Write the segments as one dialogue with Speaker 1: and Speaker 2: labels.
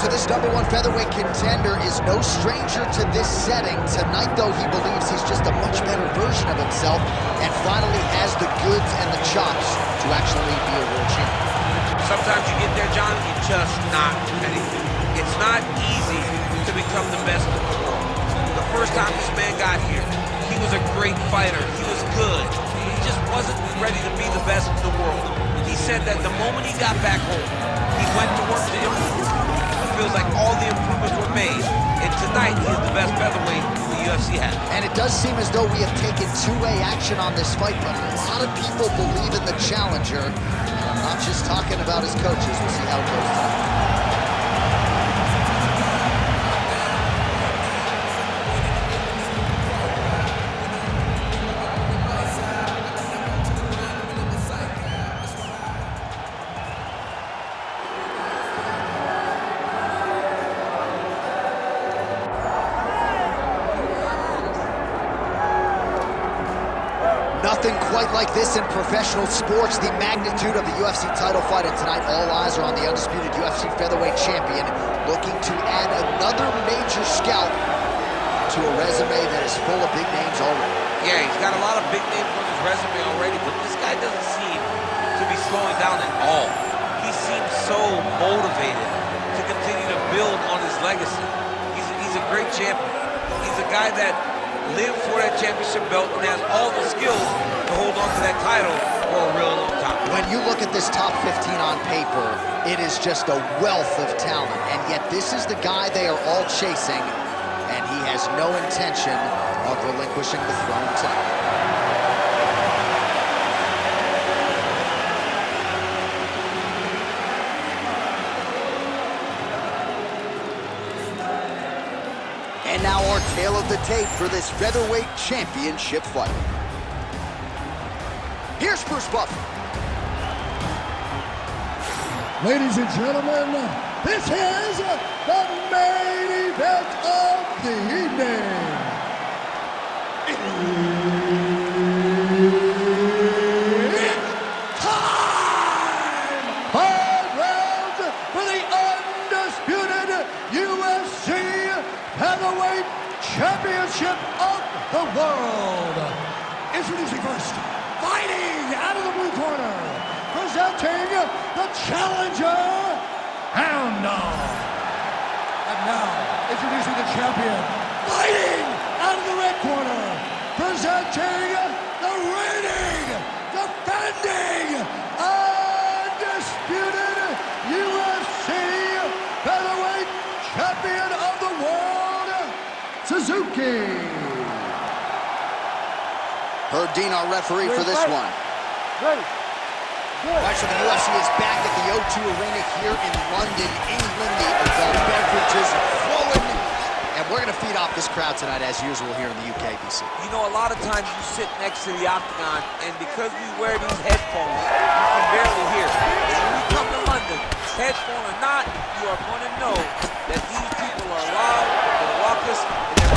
Speaker 1: for this #1 featherweight contender is no stranger to this setting. Tonight, though, he believes he's just a much better version of himself and finally has the goods and the chops to actually be a world champion.
Speaker 2: Sometimes you get there, John, you're just not ready. It's not easy to become the best in the world. The first time this man got here, he was a great fighter. He was good. He just wasn't ready to be the best in the world. He said that the moment he got back home, he went to work to improve. It feels like all the improvements were made, and tonight he is the best featherweight the UFC has.
Speaker 1: And it does seem as though we have taken two-way action on this fight, but a lot of people believe in the challenger. And I'm not just talking about his coaches. We'll see how it goes tonight. Nothing quite like this in professional sports. The magnitude of the UFC title fight, and tonight all eyes are on the undisputed UFC featherweight champion, looking to add another major scalp to a resume that is full of big names already.
Speaker 2: Yeah, he's got a lot of big names on his resume already, but this guy doesn't seem to be slowing down at all. He seems so motivated to continue to build on his legacy. He's a great champion. He's a guy that lived for that championship belt and has all the skills to hold on to that title for a real long time.
Speaker 1: When you look at this top 15 on paper, it is just a wealth of talent, and yet this is the guy they are all chasing, and he has no intention of relinquishing the throne tonight. And now our tale of the tape for this featherweight championship fight. Here's Bruce Buffer.
Speaker 3: Ladies and gentlemen, this is the main event of the evening. It's time! 5 rounds for the undisputed UFC Heavyweight Championship of the world. Introducing first, fighting out of the blue corner, presenting the challenger, Hound Dog. And now, introducing the champion, fighting out of the red corner, presenting the reigning, defending, undisputed UFC Featherweight Champion of the world, Suzuki.
Speaker 1: Herb Dean, our referee for this one.
Speaker 3: Ready.
Speaker 1: Watch, so the UFC is back at the O2 Arena here in London, England. The adult beverages are flowing, and we're going to feed off this crowd tonight as usual here in the UK, DC.
Speaker 2: You know, a lot of times you sit next to the octagon, and because we wear these headphones, you can barely hear. When we come to London, headphone or not, you are going to know that these people are loud, they're raucous, and they're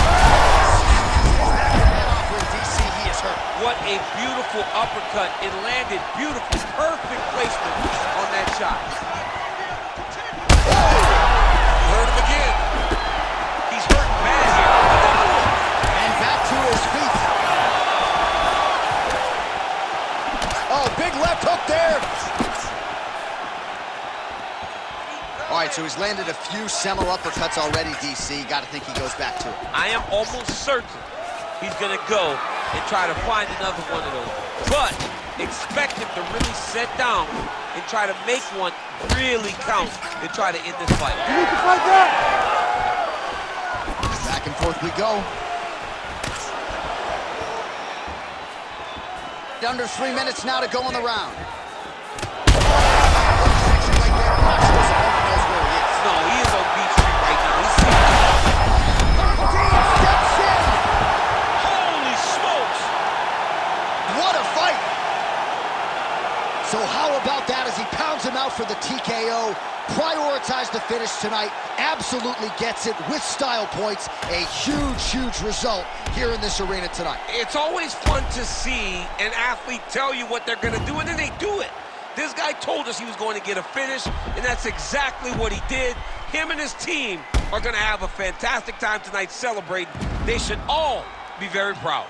Speaker 1: DC, he is hurt.
Speaker 2: What a beautiful uppercut. It landed beautiful, perfect placement on that shot. You heard him again. He's hurt bad here.
Speaker 1: And back to his feet. Oh, big left hook there. All right, so he's landed a few seminal uppercuts already, DC. Got to think he goes back to it.
Speaker 2: I am almost certain he's going to go and try to find another one of those. But expect him to really sit down and try to make one really count and try to end this fight.
Speaker 3: You need to fight that.
Speaker 1: Back and forth we go. Under 3 minutes now to go in the round.
Speaker 2: No, he is on Beach Street right now. He's
Speaker 1: Steps in.
Speaker 2: holy smokes!
Speaker 1: What a fight! So how about that as he pounds him out for the TKO? Prioritized the finish tonight. Absolutely gets it with style points. A huge, huge result here in this arena tonight.
Speaker 2: It's always fun to see an athlete tell you what they're going to do, and then they do it. This guy told us he was going to get a finish, and that's exactly what he did. Him and his team are going to have a fantastic time tonight celebrating. They should all be very proud.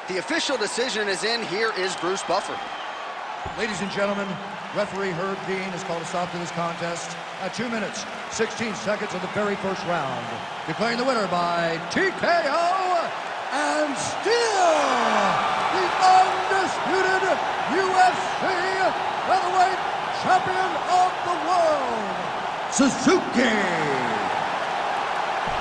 Speaker 1: The official decision is in. Here is Bruce Buffer.
Speaker 3: Ladies and gentlemen, referee Herb Dean has called a stop to this contest at 2 minutes, 16 seconds of the very first round, declaring the winner by TKO and still the undisputed UFC featherweight champion of the world, Suzuki.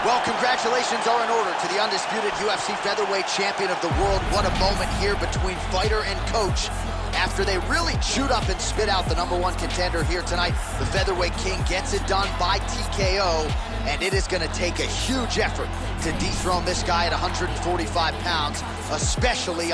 Speaker 1: Well, congratulations are in order to the undisputed UFC featherweight champion of the world. What a moment here between fighter and coach. After they really chewed up and spit out the #1 contender here tonight, the featherweight king gets it done by TKO, and it is going to take a huge effort to dethrone this guy at 145 pounds, especially